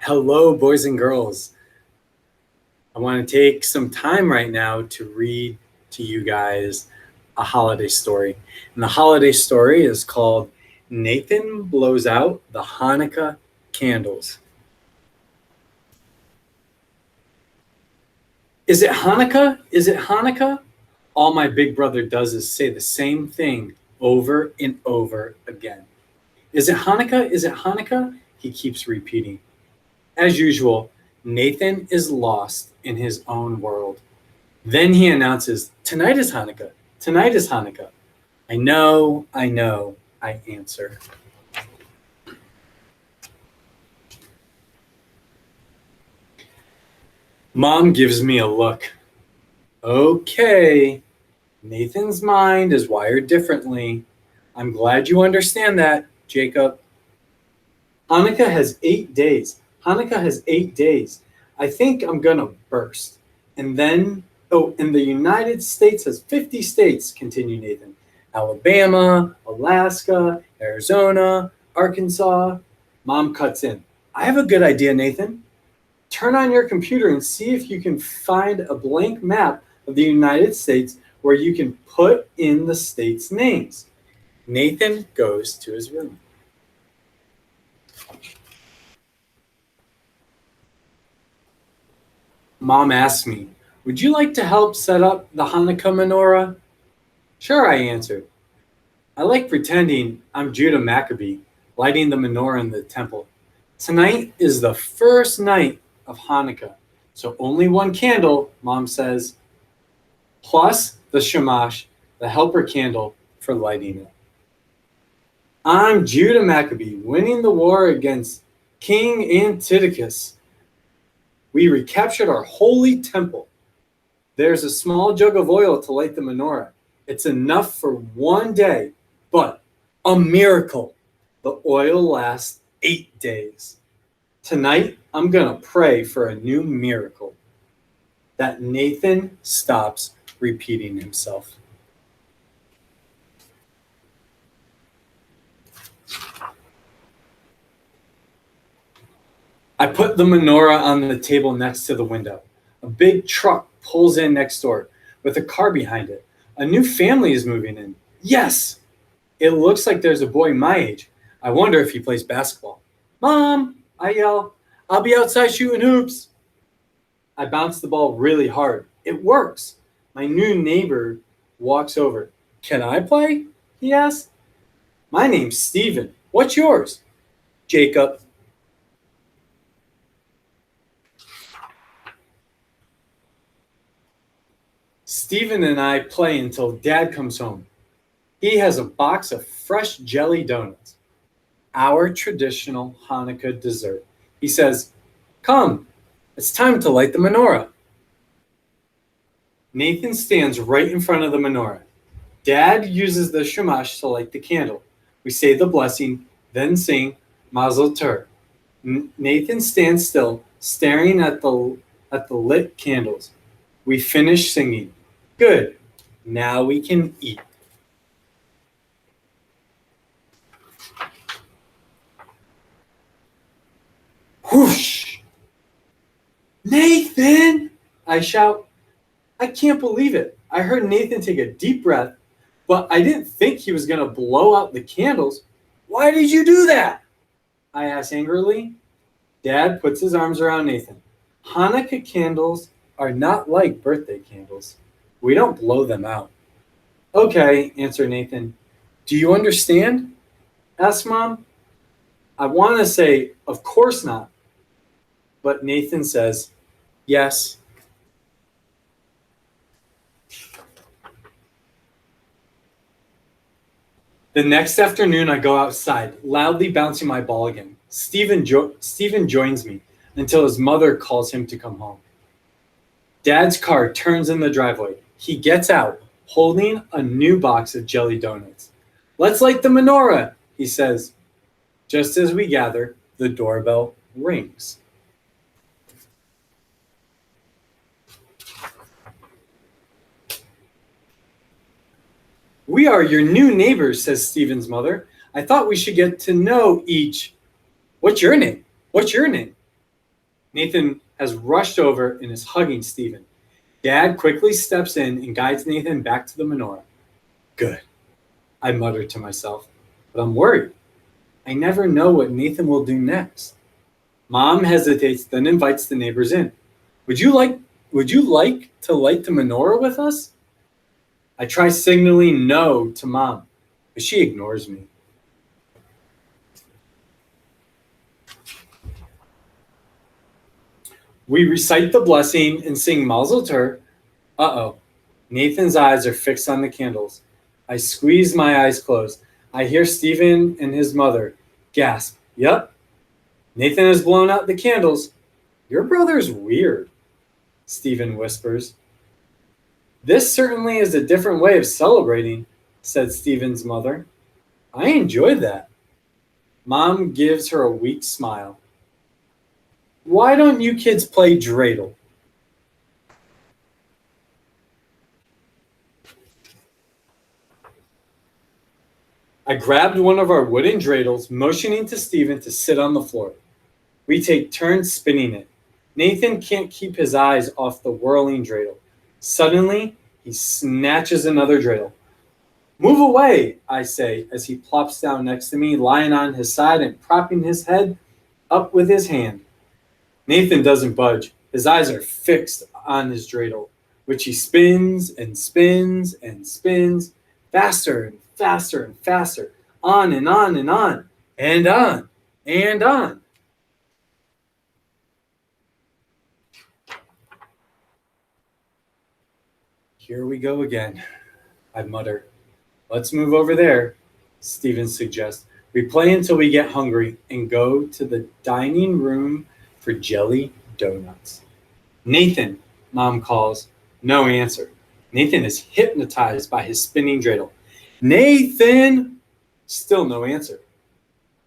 Hello, boys and girls. I want to take some time right now to read to you guys a holiday story. And the holiday story is called Nathan Blows Out the Hanukkah Candles. Is it Hanukkah? Is it Hanukkah? All my big brother does is say the same thing over and over again. Is it Hanukkah? Is it Hanukkah? He keeps repeating. As usual, Nathan is lost in his own world. Then he announces, "Tonight is Hanukkah. Tonight is Hanukkah." I know, I answer. Mom gives me a look. Okay, Nathan's mind is wired differently. I'm glad you understand that, Jacob. Hanukkah has 8 days. Hanukkah has 8 days. I think I'm gonna burst. And then, and the United States has 50 states, continued Nathan. Alabama, Alaska, Arizona, Arkansas. Mom cuts in. I have a good idea, Nathan. Turn on your computer and see if you can find a blank map of the United States where you can put in the states' names. Nathan goes to his room. Mom asks me, "Would you like to help set up the Hanukkah menorah?" "Sure," I answered. I like pretending I'm Judah Maccabee, lighting the menorah in the temple. Tonight is the first night of Hanukkah, so only one candle, Mom says, plus the shamash, the helper candle for lighting it. I'm Judah Maccabee, winning the war against King Antiochus. We recaptured our holy temple. There's a small jug of oil to light the menorah. It's enough for one day, but a miracle. The oil lasts 8 days. Tonight, I'm going to pray for a new miracle. That Nathan stops repeating himself. I put the menorah on the table next to the window. A big truck pulls in next door with a car behind it. A new family is moving in. Yes! It looks like there's a boy my age. I wonder if he plays basketball. "Mom!" I yell. "I'll be outside shooting hoops." I bounce the ball really hard. It works. My new neighbor walks over. "Can I play?" he asks. "My name's Steven. What's yours?" "Jacob." Steven and I play until Dad comes home. He has a box of fresh jelly donuts, our traditional Hanukkah dessert. He says, "Come, it's time to light the menorah." Nathan stands right in front of the menorah. Dad uses the shamash to light the candle. We say the blessing, then sing Mazel Tov. Nathan stands still, staring at the lit candles. We finish singing. Good. Now we can eat. Whoosh! "Nathan!" I shout. I can't believe it. I heard Nathan take a deep breath, but I didn't think he was going to blow out the candles. "Why did you do that?" I ask angrily. Dad puts his arms around Nathan. "Hanukkah candles are not like birthday candles. We don't blow them out." "Okay," answered Nathan. "Do you understand?" asked Mom. I want to say, "Of course not." But Nathan says, "Yes." The next afternoon, I go outside, loudly bouncing my ball again. Steven joins me until his mother calls him to come home. Dad's car turns in the driveway. He gets out, holding a new box of jelly donuts. "Let's light the menorah," he says. Just as we gather, the doorbell rings. "We are your new neighbors," says Steven's mother. "I thought we should get to know each." "What's your name? What's your name?" Nathan has rushed over and is hugging Stephen. Dad quickly steps in and guides Nathan back to the menorah. Good, I muttered to myself, but I'm worried. I never know what Nathan will do next. Mom hesitates, then invites the neighbors in. Would you like to light the menorah with us? I try signaling no to Mom, but she ignores me. We recite the blessing and sing Mazel Tov. Uh-oh. Nathan's eyes are fixed on the candles. I squeeze my eyes closed. I hear Stephen and his mother gasp. Yep. Nathan has blown out the candles. Your brother's weird, Stephen whispers. This certainly is a different way of celebrating, said Stephen's mother. I enjoyed that. Mom gives her a weak smile. Why don't you kids play dreidel? I grabbed one of our wooden dreidels, motioning to Stephen to sit on the floor. We take turns spinning it. Nathan can't keep his eyes off the whirling dreidel. Suddenly, he snatches another dreidel. Move away, I say, as he plops down next to me, lying on his side and propping his head up with his hand. Nathan doesn't budge. His eyes are fixed on his dreidel, which he spins and spins and spins, faster and faster and faster, on and on and on, and on and on. Here we go again, I mutter. Let's move over there, Stephen suggests. We play until we get hungry and go to the dining room for jelly donuts. Nathan, Mom calls. No answer. Nathan is hypnotized by his spinning dreidel. Nathan! Still no answer.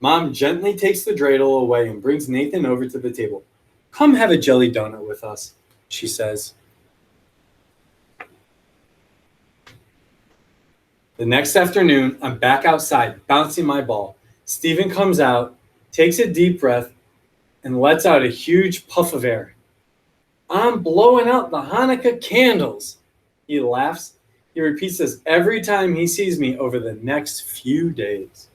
Mom gently takes the dreidel away and brings Nathan over to the table. Come have a jelly donut with us, she says. The next afternoon, I'm back outside, bouncing my ball. Stephen comes out, takes a deep breath, and lets out a huge puff of air. I'm blowing out the Hanukkah candles. He laughs. He repeats this every time he sees me over the next few days.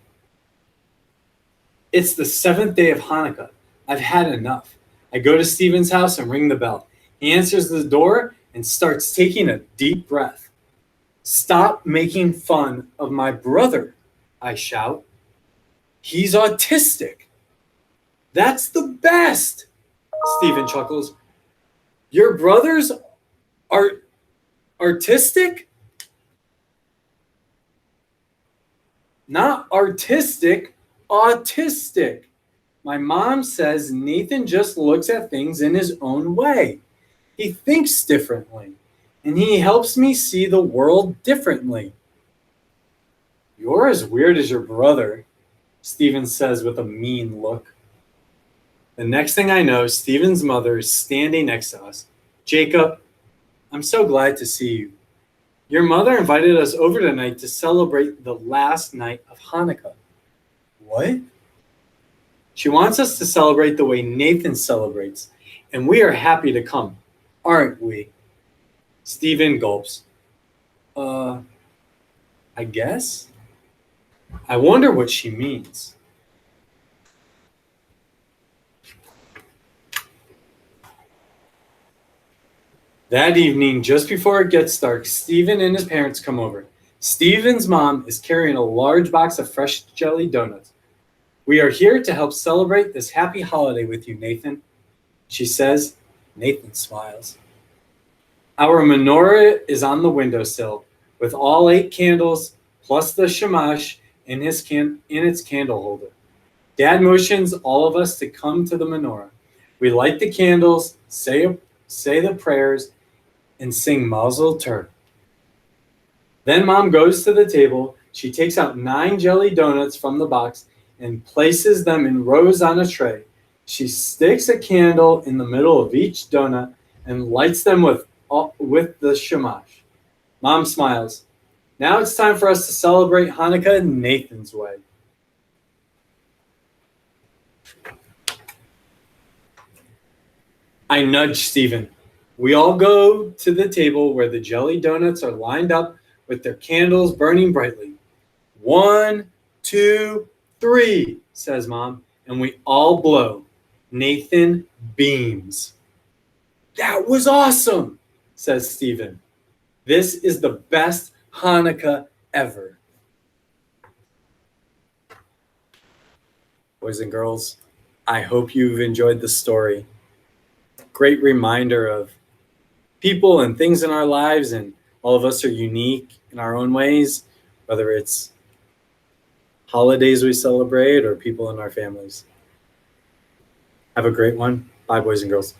It's the 7th day of Hanukkah. I've had enough. I go to Stephen's house and ring the bell. He answers the door and starts taking a deep breath. Stop making fun of my brother, I shout. He's autistic. That's the best, Stephen chuckles. Your brothers are artistic? Not artistic, autistic. My mom says Nathan just looks at things in his own way. He thinks differently, and he helps me see the world differently. You're as weird as your brother, Stephen says with a mean look. The next thing I know, Stephen's mother is standing next to us. Jacob, I'm so glad to see you. Your mother invited us over tonight to celebrate the last night of Hanukkah. What? She wants us to celebrate the way Nathan celebrates, and we are happy to come, aren't we? Stephen gulps. I guess? I wonder what she means. That evening, just before it gets dark, Stephen and his parents come over. Stephen's mom is carrying a large box of fresh jelly donuts. We are here to help celebrate this happy holiday with you, Nathan, she says. Nathan smiles. Our menorah is on the windowsill with all 8 candles plus the shamash in its candle holder. Dad motions all of us to come to the menorah. We light the candles, say the prayers, and sing Mazel Tov. Then Mom goes to the table. She takes out 9 jelly donuts from the box and places them in rows on a tray. She sticks a candle in the middle of each donut and lights them with the shamash. Mom smiles. Now it's time for us to celebrate Hanukkah Nathan's way. I nudge Stephen. We all go to the table where the jelly donuts are lined up with their candles burning brightly. 1, 2, 3, says Mom, and we all blow. Nathan beams. That was awesome, says Stephen. This is the best Hanukkah ever. Boys and girls, I hope you've enjoyed the story. Great reminder of people and things in our lives, and all of us are unique in our own ways, whether it's holidays we celebrate or people in our families. Have a great one. Bye, boys and girls.